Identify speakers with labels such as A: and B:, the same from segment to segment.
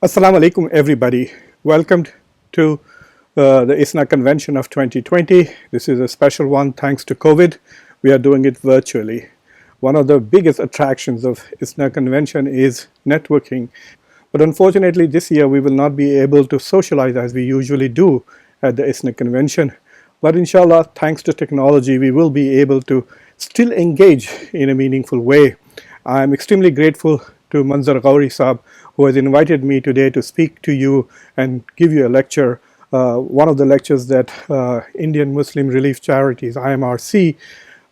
A: Assalamu alaikum everybody. Welcome to the ISNA convention of 2020. This is a special one thanks to COVID. We are doing it virtually. One of the biggest attractions of ISNA convention is networking. But unfortunately this year we will not be able to socialize as we usually do at the ISNA convention. But inshallah, thanks to technology, we will be able to still engage in a meaningful way. I am extremely grateful to Manzar Ghauri Saab, who has invited me today to speak to you and give you a lecture. One of the lectures that Indian Muslim Relief Charities, IMRC,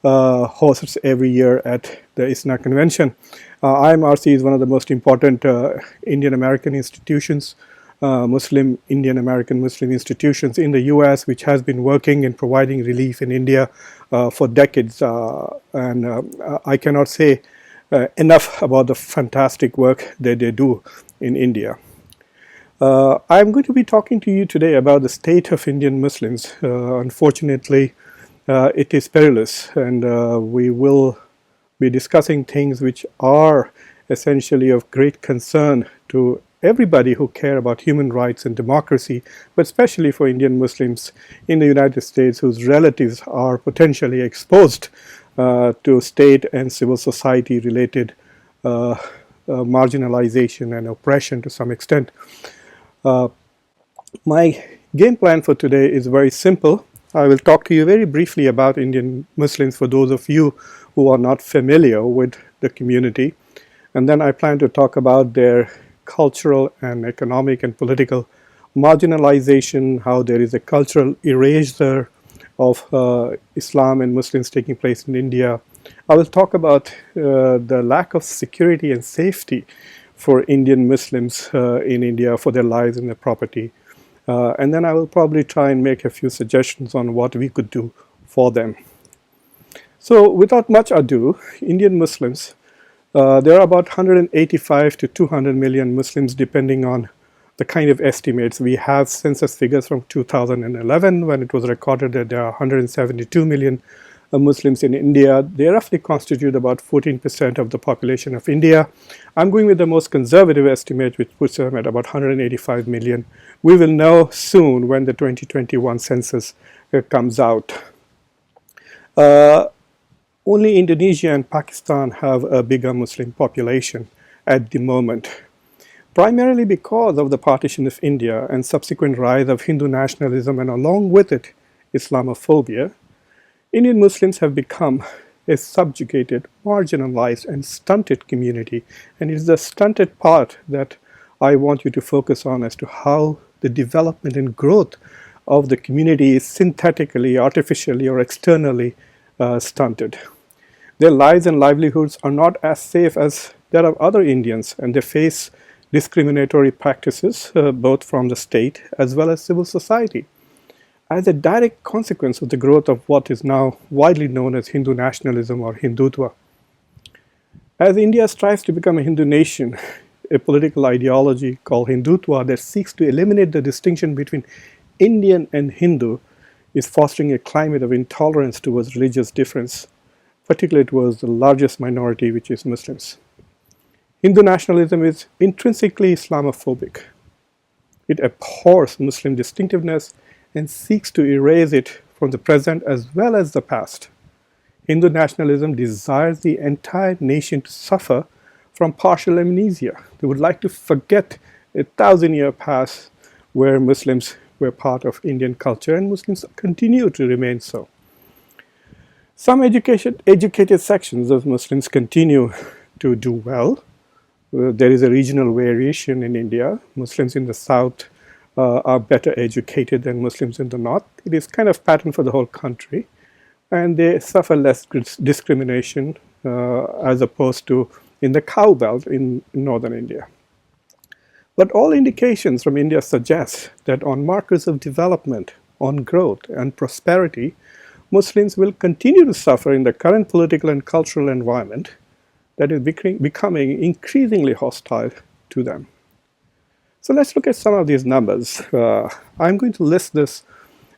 A: hosts every year at the ISNA convention. IMRC is one of the most important Indian American institutions, Indian American Muslim institutions in the US, which has been working and providing relief in India for decades. I cannot say enough about the fantastic work that they do in India. I'm going to be talking to you today about the state of Indian Muslims. Unfortunately, it is perilous, and we will be discussing things which are essentially of great concern to everybody who care about human rights and democracy, but especially for Indian Muslims in the United States whose relatives are potentially exposed to state and civil society related marginalization and oppression to some extent. My game plan for today is very simple. I will talk to you very briefly about Indian Muslims for those of you who are not familiar with the community. And then I plan to talk about their cultural and economic and political marginalization, how there is a cultural erasure of Islam and Muslims taking place in India. I will talk about the lack of security and safety for Indian Muslims in India for their lives and their property. And then I will probably try and make a few suggestions on what we could do for them. So without much ado, Indian Muslims, there are about 185 to 200 million Muslims depending on the kind of estimates. We have census figures from 2011 when it was recorded that there are 172 million Muslims in India. They roughly constitute about 14% of the population of India. I'm going with the most conservative estimate, which puts them at about 185 million. We will know soon when the 2021 census comes out. Only Indonesia and Pakistan have a bigger Muslim population at the moment. Primarily because of the partition of India and subsequent rise of Hindu nationalism and along with it Islamophobia, Indian Muslims have become a subjugated, marginalized and stunted community, and it is the stunted part that I want you to focus on as to how the development and growth of the community is synthetically, artificially or externally stunted. Their lives and livelihoods are not as safe as that of other Indians, and they face discriminatory practices both from the state as well as civil society. As a direct consequence of the growth of what is now widely known as Hindu nationalism or Hindutva. As India strives to become a Hindu nation, a political ideology called Hindutva that seeks to eliminate the distinction between Indian and Hindu is fostering a climate of intolerance towards religious difference, particularly towards the largest minority, which is Muslims. Hindu nationalism is intrinsically Islamophobic. It abhors Muslim distinctiveness and seeks to erase it from the present as well as the past. Hindu nationalism desires the entire nation to suffer from partial amnesia. They would like to forget a 1,000-year past where Muslims were part of Indian culture and Muslims continue to remain so. Some educated sections of Muslims continue to do well. There is a regional variation in India. Muslims in the south are better educated than Muslims in the north. It is kind of pattern for the whole country, and they suffer less discrimination as opposed to in the cow belt in northern India. But all indications from India suggest that on markers of development, on growth and prosperity, Muslims will continue to suffer in the current political and cultural environment that is becoming increasingly hostile to them. So let's look at some of these numbers. I'm going to list this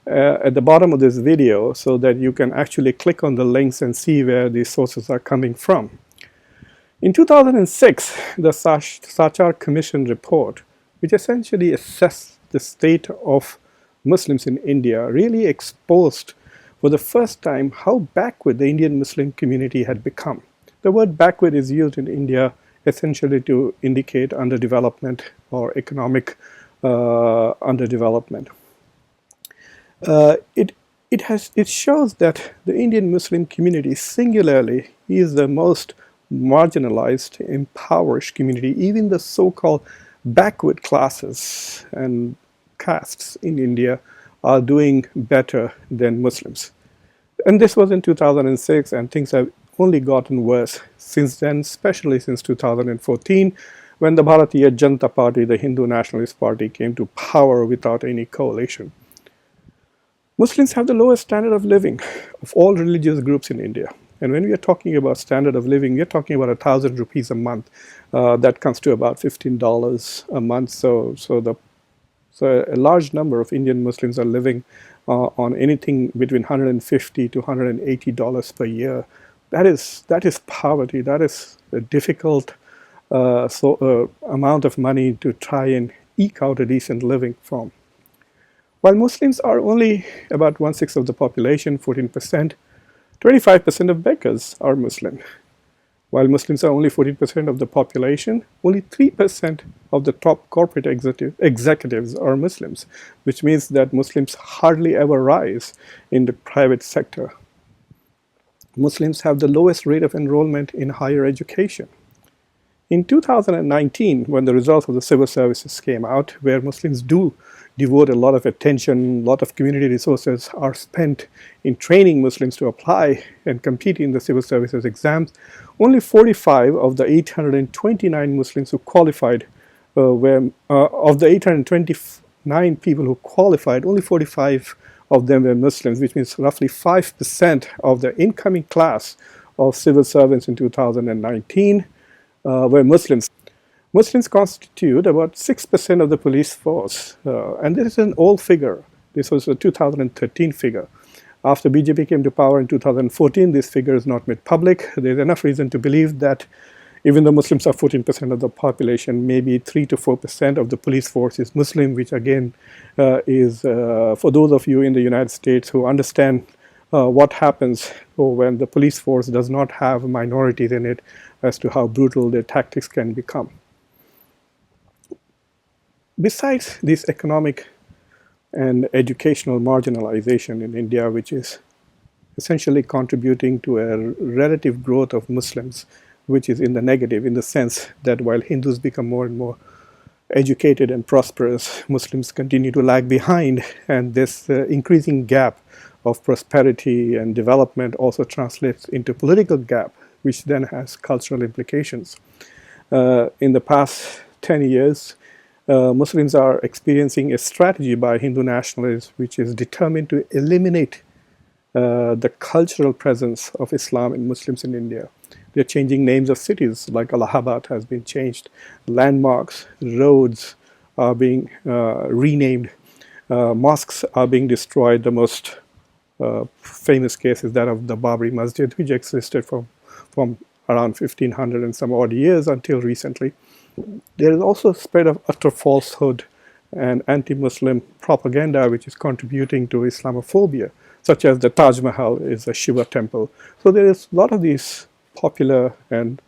A: at the bottom of this video so that you can actually click on the links and see where these sources are coming from. In 2006, the Sachar Commission report, which essentially assessed the state of Muslims in India, really exposed for the first time how backward the Indian Muslim community had become. The word backward is used in India essentially to indicate underdevelopment or economic underdevelopment. It shows that the Indian Muslim community singularly is the most marginalized, impoverished community. Even the so-called backward classes and castes in India are doing better than Muslims. And this was in 2006, and things have only gotten worse since then, especially since 2014, when the Bharatiya Janata Party, the Hindu Nationalist Party, came to power without any coalition. Muslims have the lowest standard of living of all religious groups in India. And when we are talking about standard of living, we are talking about 1,000 rupees a month. That comes to about $15 a month. So a large number of Indian Muslims are living on anything between $150 to $180 per year. That is poverty. That is a difficult amount of money to try and eke out a decent living from. While Muslims are only about 1/6 of the population, 14%, 25% of beggars are Muslim. While Muslims are only 14% of the population, only 3% of the top corporate executives are Muslims, which means that Muslims hardly ever rise in the private sector. Muslims have the lowest rate of enrollment in higher education. In 2019, when the results of the civil services came out, where Muslims do devote a lot of attention, a lot of community resources are spent in training Muslims to apply and compete in the civil services exams, only 45 of the 829 Muslims who qualified of the 829 people who qualified, only 45 of them were Muslims, which means roughly 5% of the incoming class of civil servants in 2019 were Muslims. Muslims constitute about 6% of the police force, and this is an old figure. This was a 2013 figure. After BJP came to power in 2014, this figure is not made public. There's enough reason to believe that even though Muslims are 14% of the population, maybe 3 to 4% of the police force is Muslim, which again is, for those of you in the United States who understand what happens when the police force does not have minorities in it, as to how brutal their tactics can become. Besides this economic and educational marginalization in India, which is essentially contributing to a relative growth of Muslims, which is in the negative, in the sense that while Hindus become more and more educated and prosperous, Muslims continue to lag behind, and this increasing gap of prosperity and development also translates into political gap, which then has cultural implications. In the past 10 years, Muslims are experiencing a strategy by Hindu nationalists which is determined to eliminate the cultural presence of Islam and Muslims in India. They're changing names of cities, like Allahabad has been changed. Landmarks, roads are being renamed. Mosques are being destroyed. The most famous case is that of the Babri Masjid, which existed from around 1500 and some odd years until recently. There is also a spread of utter falsehood and anti-Muslim propaganda which is contributing to Islamophobia, such as the Taj Mahal is a Shiva temple. So there is a lot of these popular and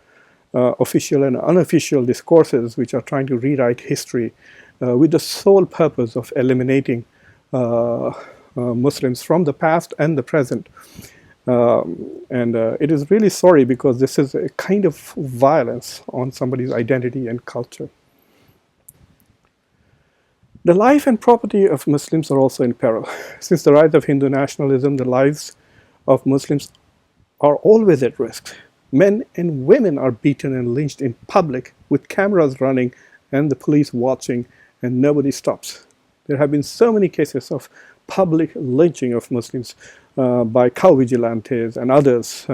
A: official and unofficial discourses which are trying to rewrite history with the sole purpose of eliminating Muslims from the past and the present. It is really sorry, because this is a kind of violence on somebody's identity and culture. The life and property of Muslims are also in peril. Since the rise of Hindu nationalism, the lives of Muslims are always at risk. Men and women are beaten and lynched in public with cameras running and the police watching, and nobody stops. There have been so many cases of public lynching of Muslims by cow vigilantes and others.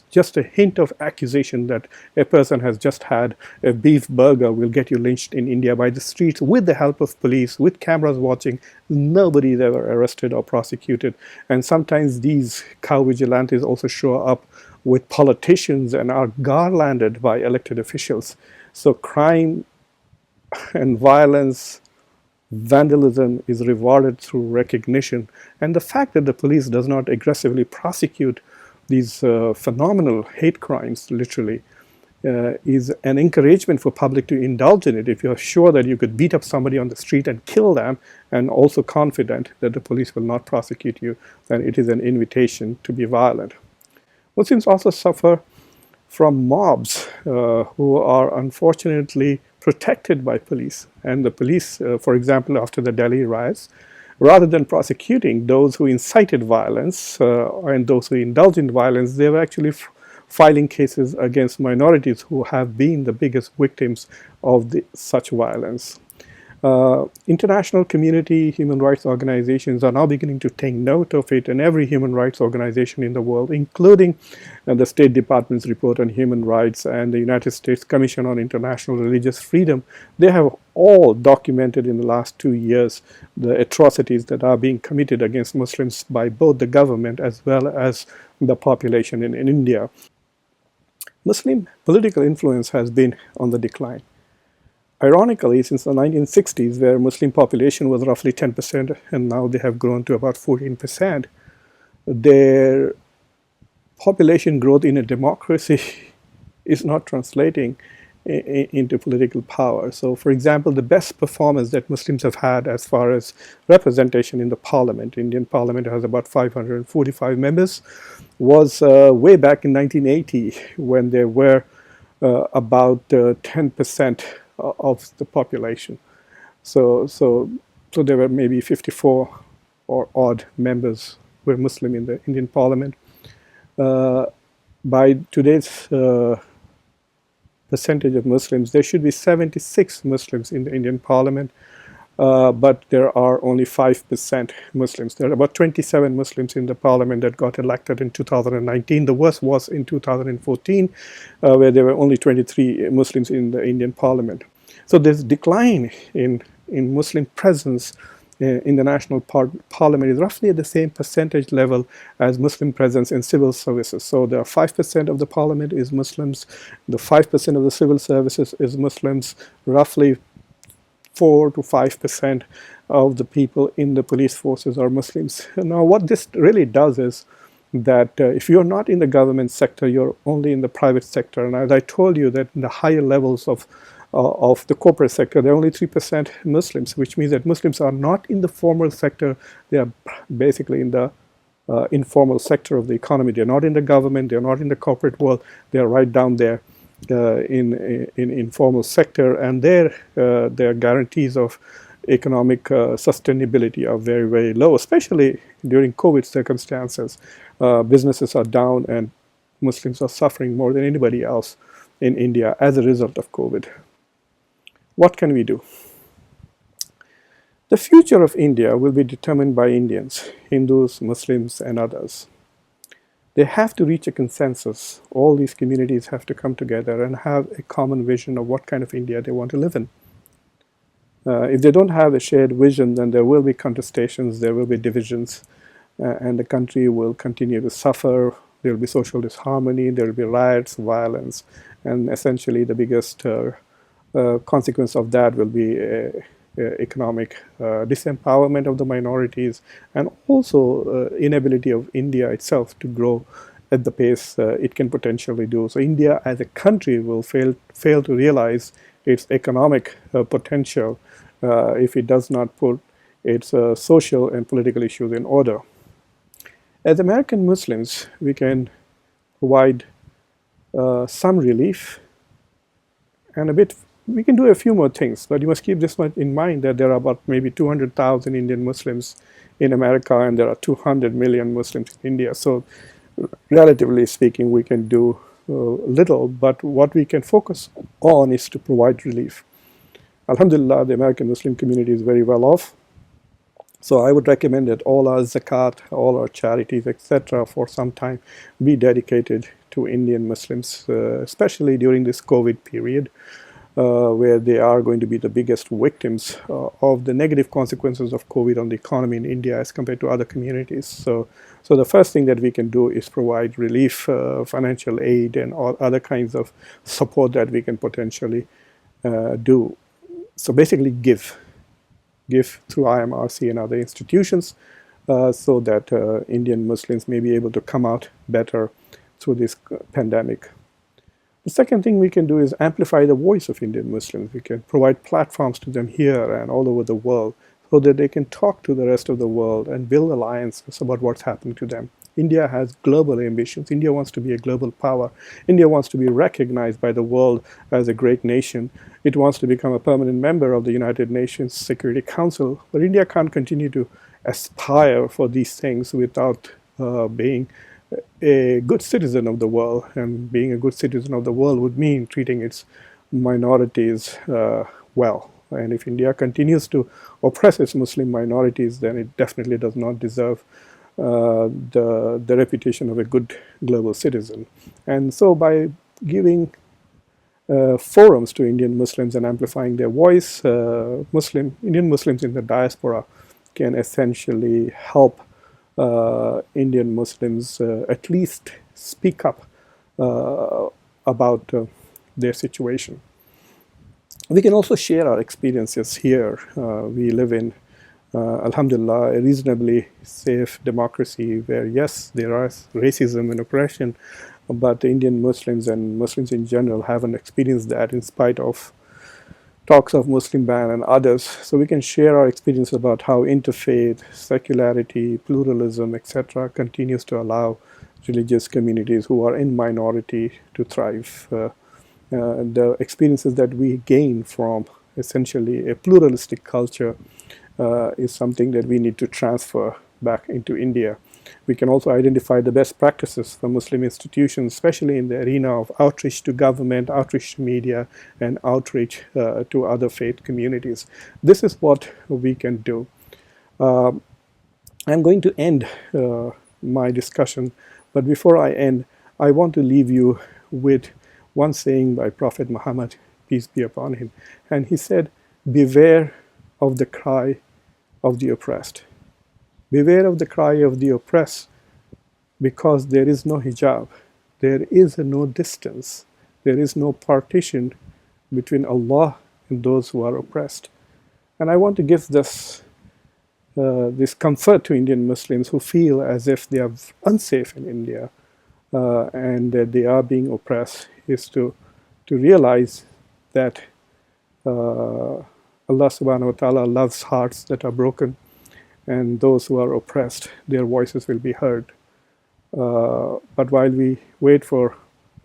A: Just a hint of accusation that a person has just had a beef burger will get you lynched in India by the streets with the help of police, with cameras watching. Nobody is ever arrested or prosecuted. And sometimes these cow vigilantes also show up with politicians and are garlanded by elected officials. So crime and violence, vandalism is rewarded through recognition. And the fact that the police does not aggressively prosecute these phenomenal hate crimes, literally, is an encouragement for public to indulge in it. If you're sure that you could beat up somebody on the street and kill them, and also confident that the police will not prosecute you, then it is an invitation to be violent. Muslims also suffer from mobs who are unfortunately protected by police. And the police, for example, after the Delhi riots, rather than prosecuting those who incited violence and those who indulged in violence, they were actually filing cases against minorities who have been the biggest victims of such violence. International community human rights organizations are now beginning to take note of it, and every human rights organization in the world, including the State Department's report on human rights and the United States Commission on International Religious Freedom, they have all documented in the last 2 years the atrocities that are being committed against Muslims by both the government as well as the population in India. Muslim political influence has been on the decline. Ironically, since the 1960s, where Muslim population was roughly 10%, and now they have grown to about 14%, their population growth in a democracy is not translating into political power. So, for example, the best performance that Muslims have had as far as representation in the parliament, Indian parliament has about 545 members, was way back in 1980, when there were about 10% of the population. So there were maybe 54 or odd members who were Muslim in the Indian parliament. By today's percentage of Muslims, there should be 76 Muslims in the Indian parliament, but there are only 5% Muslims. There are about 27 Muslims in the parliament that got elected in 2019. The worst was in 2014, where there were only 23 Muslims in the Indian parliament. So this decline in Muslim presence in the national parliament is roughly at the same percentage level as Muslim presence in civil services. So there are 5% of the parliament is Muslims, the 5% of the civil services is Muslims, roughly 4 to 5% of the people in the police forces are Muslims. Now what this really does is that if you're not in the government sector, you're only in the private sector. And as I told you, that in the higher levels of the corporate sector, there are only 3% Muslims, which means that Muslims are not in the formal sector. They are basically in the informal sector of the economy. They're not in the government. They're not in the corporate world. They're right down there in informal sector, and their guarantees of economic sustainability are very, very low, especially during COVID circumstances. Businesses are down, and Muslims are suffering more than anybody else in India as a result of COVID. What can we do? The future of India will be determined by Indians, Hindus, Muslims, and others. They have to reach a consensus. All these communities have to come together and have a common vision of what kind of India they want to live in. If they don't have a shared vision, then there will be contestations, there will be divisions, and the country will continue to suffer. There will be social disharmony, there will be riots, violence, and essentially the biggest consequence of that will be economic disempowerment of the minorities, and also inability of India itself to grow at the pace it can potentially do. So India as a country will fail to realize its economic potential if it does not put its social and political issues in order. As American Muslims, we can provide some relief and we can do a few more things, but you must keep this much in mind, that there are about maybe 200,000 Indian Muslims in America, and there are 200 million Muslims in India. So relatively speaking, we can do little, but what we can focus on is to provide relief. Alhamdulillah, the American Muslim community is very well off. So I would recommend that all our zakat, all our charities, etc., for some time be dedicated to Indian Muslims, especially during this COVID period, where they are going to be the biggest victims of the negative consequences of COVID on the economy in India as compared to other communities. So the first thing that we can do is provide relief, financial aid, and all other kinds of support that we can potentially do. So basically give through IMRC and other institutions so that Indian Muslims may be able to come out better through this pandemic. The second thing we can do is amplify the voice of Indian Muslims. We can provide platforms to them here and all over the world so that they can talk to the rest of the world and build alliances about what's happening to them. India has global ambitions. India wants to be a global power. India wants to be recognized by the world as a great nation. It wants to become a permanent member of the United Nations Security Council. But India can't continue to aspire for these things without being a good citizen of the world. And being a good citizen of the world would mean treating its minorities well. And if India continues to oppress its Muslim minorities, then it definitely does not deserve the reputation of a good global citizen. And so by giving forums to Indian Muslims and amplifying their voice, Indian Muslims in the diaspora can essentially help Indian Muslims at least speak up about their situation. We can also share our experiences here. We live in Alhamdulillah, a reasonably safe democracy where, yes, there is racism and oppression, but the Indian Muslims and Muslims in general haven't experienced that in spite of talks of Muslim ban and others. So we can share our experience about how interfaith, secularity, pluralism, etc. continues to allow religious communities who are in minority to thrive. The experiences that we gain from essentially a pluralistic culture is something that we need to transfer back into India. We can also identify the best practices for Muslim institutions, especially in the arena of outreach to government, outreach to media, and outreach to other faith communities. This is what we can do. I'm going to end my discussion, but before I end, I want to leave you with one saying by Prophet Muhammad, peace be upon him. And he said, "Beware of the cry of the oppressed. Beware of the cry of the oppressed, because there is no hijab, there is no distance, there is no partition between Allah and those who are oppressed." And I want to give this comfort to Indian Muslims who feel as if they are unsafe in India and that they are being oppressed, is to realize that Allah subhanahu wa ta'ala loves hearts that are broken, and those who are oppressed, their voices will be heard. But while we wait for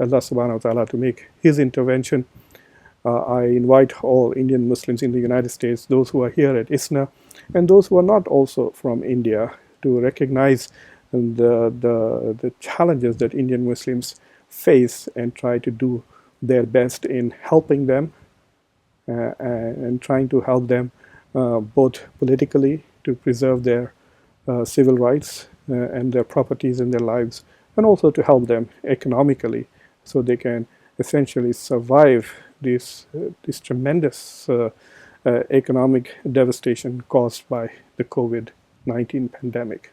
A: Allah subhanahu wa ta'ala to make his intervention, I invite all Indian Muslims in the United States, those who are here at ISNA, and those who are not also from India, to recognize the challenges that Indian Muslims face and try to do their best in helping them and trying to help them both politically to preserve their civil rights and their properties and their lives, and also to help them economically so they can essentially survive this tremendous economic devastation caused by the COVID-19 pandemic.